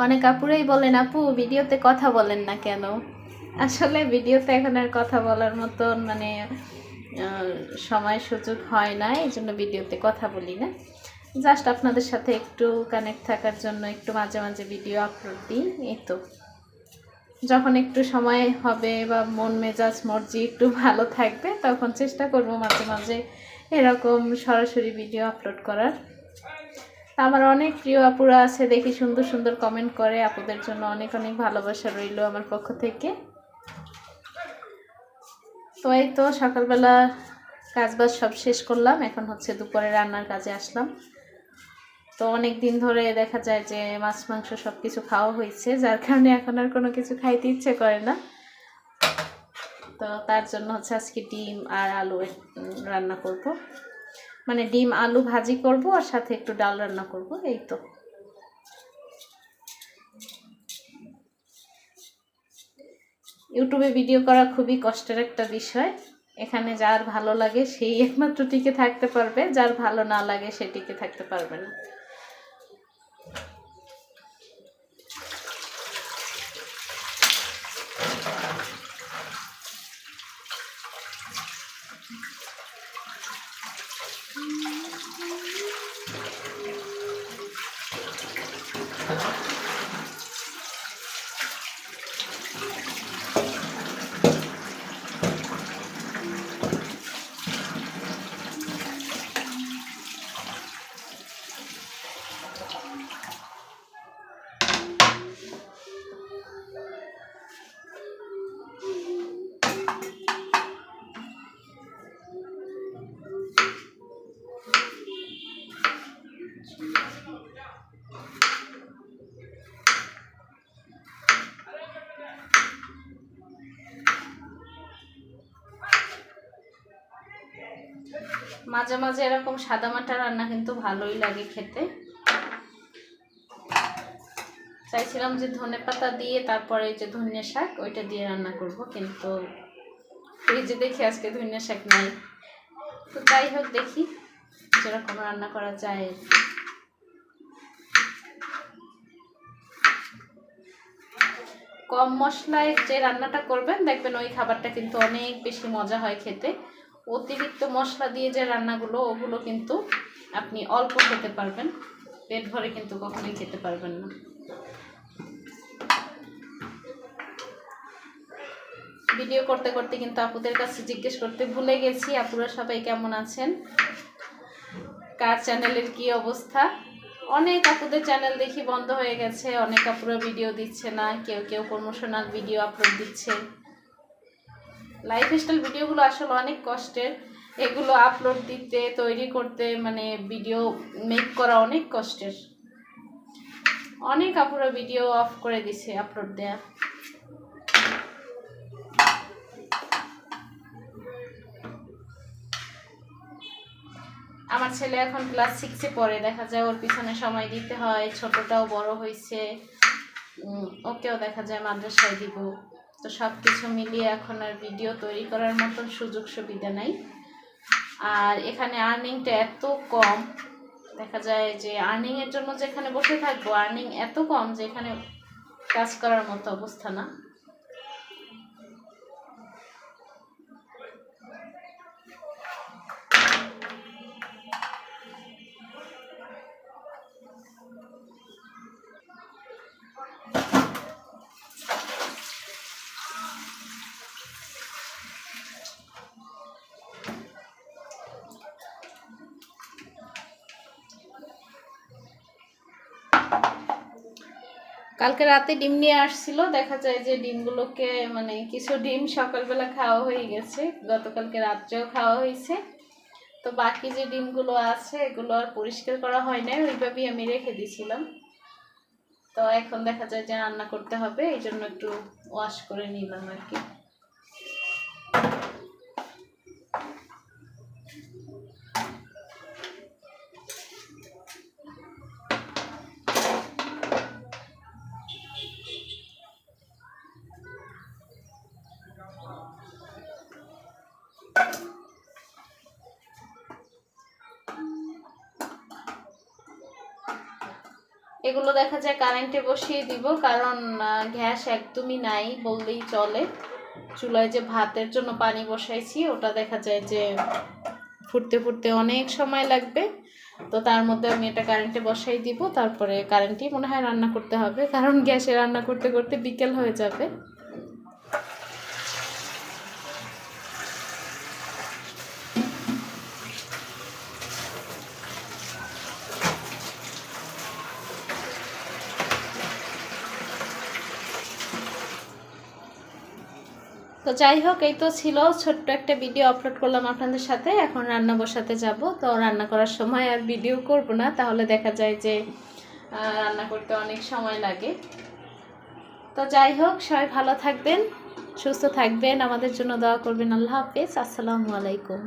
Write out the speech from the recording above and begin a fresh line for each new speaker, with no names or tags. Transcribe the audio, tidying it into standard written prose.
অনেক আপুরাই বলেন আপু ভিডিওতে কথা বলেন না কেন। আসলে ভিডিওতে এখন আর কথা বলার মতন মানে সময় সুযোগ হয় না, এই জন্য ভিডিওতে কথা বলি না। জাস্ট আপনাদের সাথে একটু কানেক্ট থাকার জন্য একটু মাঝে মাঝে ভিডিও আপলোড দিই, এই তো। যখন একটু সময় হবে বা মন মেজাজ মর্জি একটু ভালো থাকবে তখন চেষ্টা করব মাঝে মাঝে এরকম সরাসরি ভিডিও আপলোড করার। আমার অনেক প্রিয় আপুরা আছে, দেখি সুন্দর সুন্দর কমেন্ট করে। আপুদের জন্য অনেক অনেক ভালোবাসা রইল আমার পক্ষ থেকে। তো এই তো সকালবেলা কাজবাজ সব শেষ করলাম, এখন হচ্ছে দুপুরে রান্নার কাজে আসলাম। তো অনেক দিন ধরে দেখা যায় যে মাছ মাংস সব কিছু খাওয়া হয়েছে, যার কারণে এখন আর কোনো কিছু খাইতে ইচ্ছে করে না। তো তার জন্য হচ্ছে আজকে ডিম আর আলু রান্না করব, মানে ডিম আলু ভাজি করব আর সাথে একটু ডাল রান্না করব। এই তো ইউটিউবে ভিডিও করা খুবই কষ্টের একটা বিষয়। এখানে যার ভালো লাগে সেই একমাত্র টিকে থাকতে পারবে, যার ভালো না লাগে সে টিকে থাকতে পারবে না। মাঝে মাঝে এরকম সাদামাটা রান্না কিন্তু ভালোই লাগে খেতে। চাইছিলাম যে ধনেপাতা দিয়ে তারপরে যে ধনিয়া শাক ওইটা দিয়ে রান্না করব, কিন্তু ফ্রিজে দেখি আজকে ধনিয়া শাক নাই। তো যাই হোক, দেখি যেরকম রান্না করা যায়। কম মশলায় যে রান্নাটা করবেন দেখবেন ওই খাবারটা কিন্তু অনেক বেশি মজা হয় খেতে। অতিরিক্ত মশলা দিয়ে যে রান্নাগুলো ওগুলো কিন্তু আপনি অল্প খেতে পারবেন, পেট ভরে কিন্তু কখনোই খেতে পারবেন না। ভিডিও করতে করতে কিন্তু আপুদের কাছে জিজ্ঞেস করতে ভুলে গেছি, আপুরা সবাই কেমন আছেন, কার চ্যানেলের কি অবস্থা। অনেক আপুদের চ্যানেল দেখি বন্ধ হয়ে গেছে, অনেক আপুরা ভিডিও দিচ্ছে না, কেউ কেউ প্রমোশনাল ভিডিও আপলোড দিচ্ছে। লাইফস্টাইল ভিডিওগুলো আসলে অনেক কষ্টের, এগুলো আপলোড দিতে তৈরি করতে মানে ভিডিও মেক করা অনেক কষ্টের। অনেক আপুরা ভিডিও অফ করে দিছে আপলোড দেয়া। আমার ছেলে এখন ক্লাস 6-এ পড়ে, দেখা যায় ওর পিছনে সময় দিতে হয়। ছোটটাও বড় হয়েছে, ওকেও দেখা যায় মাদ্রাসায় দিব। তো সব কিছু মিলিয়ে এখন আর ভিডিও তৈরি করার মতন সুযোগ সুবিধা নাই। আর এখানে আর্নিংটা এত কম, দেখা যায় যে আর্নিংয়ের জন্য যেখানে বসে থাকবো আর্নিং এত কম যে এখানে কাজ করার মতো অবস্থা না। কালকে রাতে ডিম নিয়ে আসছিল, দেখা যায় যে ডিমগুলোকে মানে কিছু ডিম সকালবেলা খাওয়া হয়ে গেছে, গতকালকে রাত্রেও খাওয়া হয়েছে। তো বাকি যে ডিমগুলো আছে এগুলো আর পরিষ্কার করা হয় না, ওইভাবেই আমি রেখে দিয়েছিলাম। তো এখন দেখা যায় যে রান্না করতে হবে, এই জন্য একটু ওয়াশ করে নিলাম আর কি। এগুলো দেখা যায় কারেন্টে বসিয়ে দিব, কারণ গ্যাস একদমই নাই বললেই চলে। চুলায় যে ভাতের জন্য পানি বসাইছি ওটা দেখা যায় যে ফুটতে ফুটতে অনেক সময় লাগবে। তো তার মধ্যে আমি এটা কারেন্টে বসাই দিব, তারপরে কারেন্টেই মনে হয় রান্না করতে হবে, কারণ গ্যাসে রান্না করতে করতে বিকেল হয়ে যাবে। তো যাই হোক, এই তো ছিল ছোট্ট একটা ভিডিও আপলোড করলাম আপনাদের সাথে। এখন রান্না বসাতে যাব, তো রান্না করার সময় আর ভিডিও করব না, তাহলে দেখা যায় যে রান্না করতে অনেক সময় লাগে। তো যাই হোক, সবাই ভালো থাকবেন, সুস্থ থাকবেন, আমাদের জন্য দোয়া করবেন। আল্লাহ হাফেজ, আসসালামু আলাইকুম।